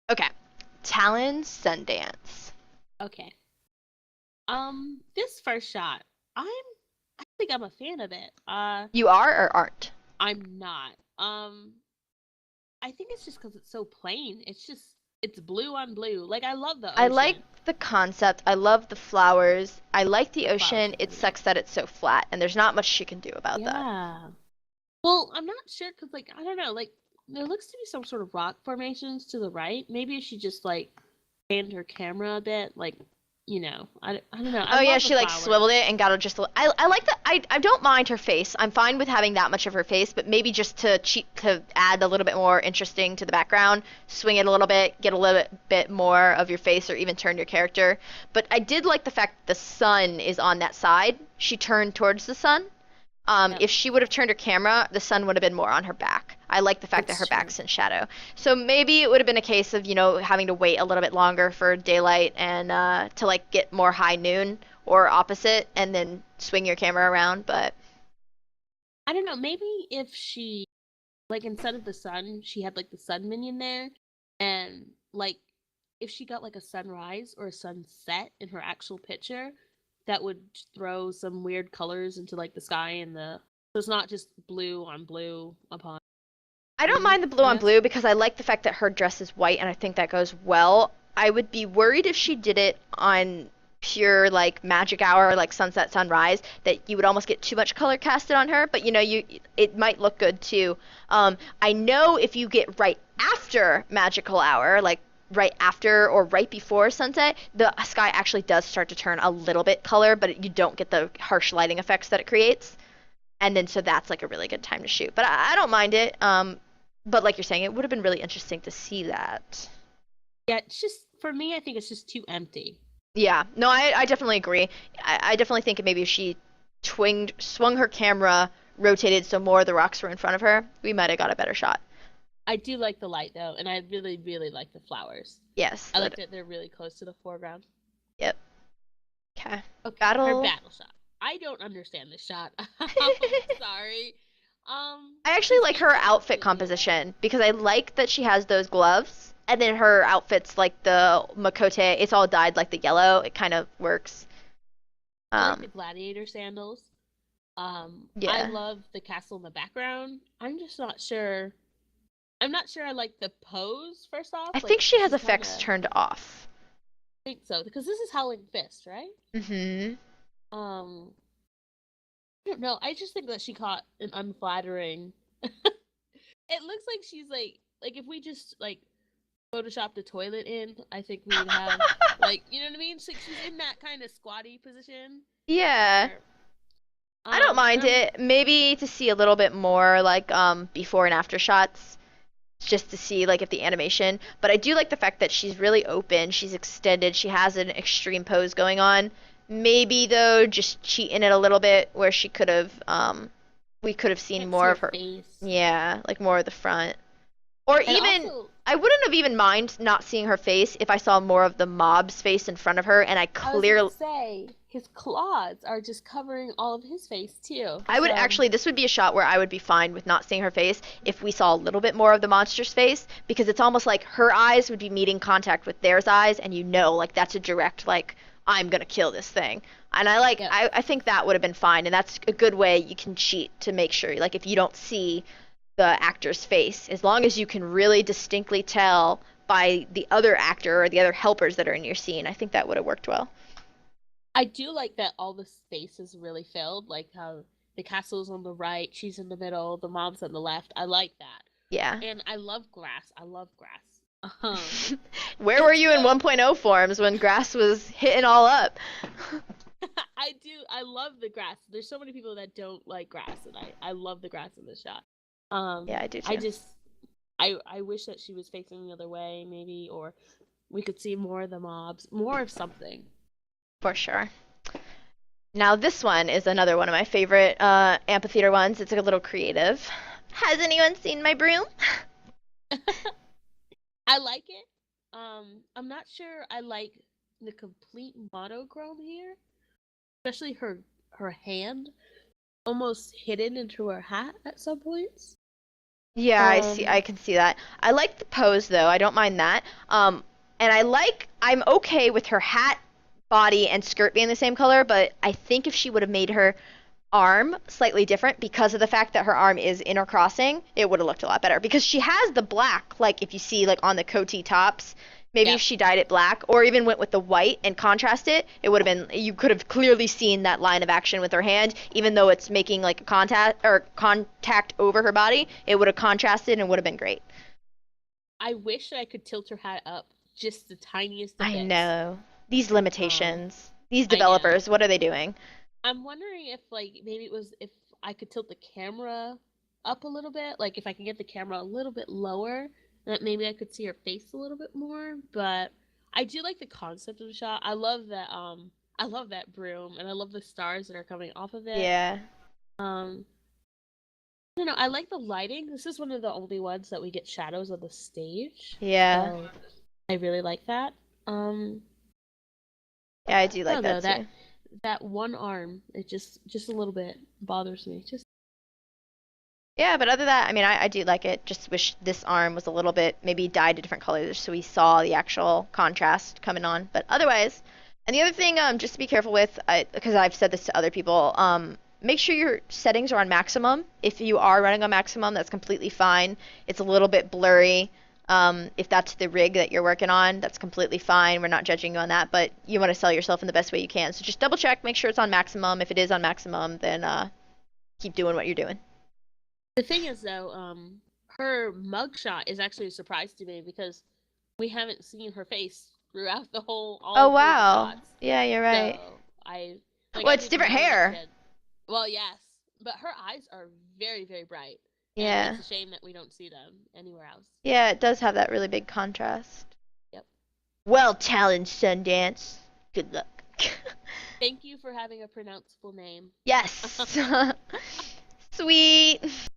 Okay. talonSundance. Okay. This first shot, I think I'm a fan of it. You are or aren't? I'm not. I think it's just because it's so plain. It's blue on blue. Like I love the I like ocean. the concept. I love the flowers. I like the The flowers ocean. are It pretty. sucks that it's so flat, and there's not much she can do about that. Yeah. Well, I'm not sure because like I don't know. Like there looks to be some sort of rock formations to the right. Maybe if she just like panned her camera a bit, like I don't know. I Oh yeah, love the she like swiveled flowers. it and got her just. I like that. I don't mind her face. I'm fine with having that much of her face, but maybe just to cheat to add a little bit more interesting to the background, swing it a little bit, get a little bit more of your face, or even turn your character. But I did like the fact the sun is on that side. She turned towards the sun. Yep, If she would have turned her camera, the sun would have been more on her back. I like the fact that that's her true. back's in shadow. So maybe it would have been a case of, having to wait a little bit longer for daylight and to like get more high noon or opposite and then swing your camera around. But I don't know. Maybe if she like instead of the sun, she had like the sun minion there, and like if she got like a sunrise or a sunset in her actual picture, that would throw some weird colors into like the sky and the so it's not just blue on blue upon I don't green, mind the blue I on guess. blue because I like the fact that her dress is white and I think that goes well. I would be worried if she did it on pure like magic hour, like sunset sunrise, that you would almost get too much color casted on her. But you it might look good too. I know if you get right after magical hour, like right after or right before sunset, the sky actually does start to turn a little bit color, but you don't get the harsh lighting effects that it creates. And then so that's like a really good time to shoot. But I don't mind it. But like you're saying, it would have been really interesting to see that. Yeah, it's just for me, I think it's just too empty. Yeah, no, I definitely agree. I definitely think maybe if she swung her camera, rotated so more of the rocks were in front of her, we might have got a better shot. I do like the light though, and I really, really like the flowers. Yes, I like but that they're really close to the foreground. yep. Okay. Okay, her Battle. battle shot. I don't understand this shot. I'm sorry. I actually His like face her is outfit completely yellow. composition because I like that she has those gloves and then her outfit's like the Makote, it's all dyed like the yellow. It kind of works. I like the Um, gladiator sandals. I yeah. love the castle in the background. I'm just not sure. I'm not sure I like the pose first off. I Like think she has she's kind effects of turned off. think so because this is Howling Fist, right? Mm-hmm. Um, I don't know. I just think that she caught an unflattering. It looks like she's like if we just like Photoshop the toilet in, I think we would have like you know what I mean. It's like she's in that kind of squatty position Yeah. where I don't and mind I'm it. Maybe to see a little bit more like before and after shots just to see like if the animation, but I do like the fact that she's really open, she's extended, she has an extreme pose going on. Maybe though just cheating it a little bit where she could have we could have seen can't see more her of her, face. yeah, like more of the front. Or And even also, I wouldn't have even mind not seeing her face if I saw more of the mob's face in front of her and I I was gonna clearly say his claws are just covering all of his face too. I would So actually, this would be a shot where I would be fine with not seeing her face if we saw a little bit more of the monster's face because it's almost like her eyes would be meeting contact with theirs eyes and like that's a direct like I'm gonna kill this thing. And yeah, I think that would have been fine and that's a good way you can cheat to make sure like if you don't see the actor's face, as long as you can really distinctly tell by the other actor or the other helpers that are in your scene, I think that would have worked well. I do like that all the space is really filled. Like how the castle's on the right, she's in the middle, the mom's on the left. I like that, Yeah. and I love grass. I love grass. Um, Where were it's you in the 1.0 forms when grass was hitting all up? I do. I love the grass. There's so many people that don't like grass, and I love the grass in this shot. Yeah, I do I too. just I wish that she was facing the other way, maybe, or we could see more of the mobs, more of something. For sure. Now this one is another one of my favorite amphitheater ones. It's a little creative. Has anyone seen my broom? I like it. I'm not sure I like the complete monochrome here, especially her hand almost hidden into her hat at some points. Yeah, I see. Um, I can see that. I like the pose though. I don't mind that. And I'm okay with her hat, body, and skirt being the same color, but I think if she would have made her arm slightly different because of the fact that her arm is intercrossing, it would have looked a lot better. Because she has the black, like if you see like on the coatee tops, maybe if yep. she dyed it black or even went with the white and contrast it, it would have been you could have clearly seen that line of action with her hand, even though it's making like a contact over her body, it would have contrasted and would have been great. I wish I could tilt her hat up just the tiniest of I bits. know. These Um, limitations. These I know. developers, what are they doing? I'm wondering if like maybe it was if I could tilt the camera up a little bit, like if I could get the camera a little bit lower, that maybe I could see her face a little bit more. But I do like the concept of the shot. I love that broom and I love the stars that are coming off of it. Yeah. Um I don't know, I like the lighting. This is one of the only ones that we get shadows on the stage. Yeah. So I really like that. Um Yeah, I do I like don't that know, too. that one arm, it just a little bit bothers me. Just Yeah, but other than that, I mean, I do like it. Just wish this arm was a little bit maybe dyed a different color so we saw the actual contrast coming on. But otherwise, and the other thing, just to be careful with, because I've said this to other people, make sure your settings are on maximum. If you are running on maximum, that's completely fine. It's a little bit blurry. If that's the rig that you're working on, that's completely fine. We're not judging you on that, but you want to sell yourself in the best way you can. So just double check, make sure it's on maximum. If it is on maximum, then keep doing what you're doing. the thing is though, her mugshot is actually a surprise to me because we haven't seen her face throughout the whole Oh all three of the wow. shots. Yeah, you're right. So Well, I it's didn't different know that she hair. had. Well, yes, but her eyes are very very bright, and Yeah. it's a shame that we don't see them anywhere else. Yeah, it does have that really big contrast. Yep. Well, talonSundance. Good luck. Thank you for having a pronounceable name. Yes. Sweet.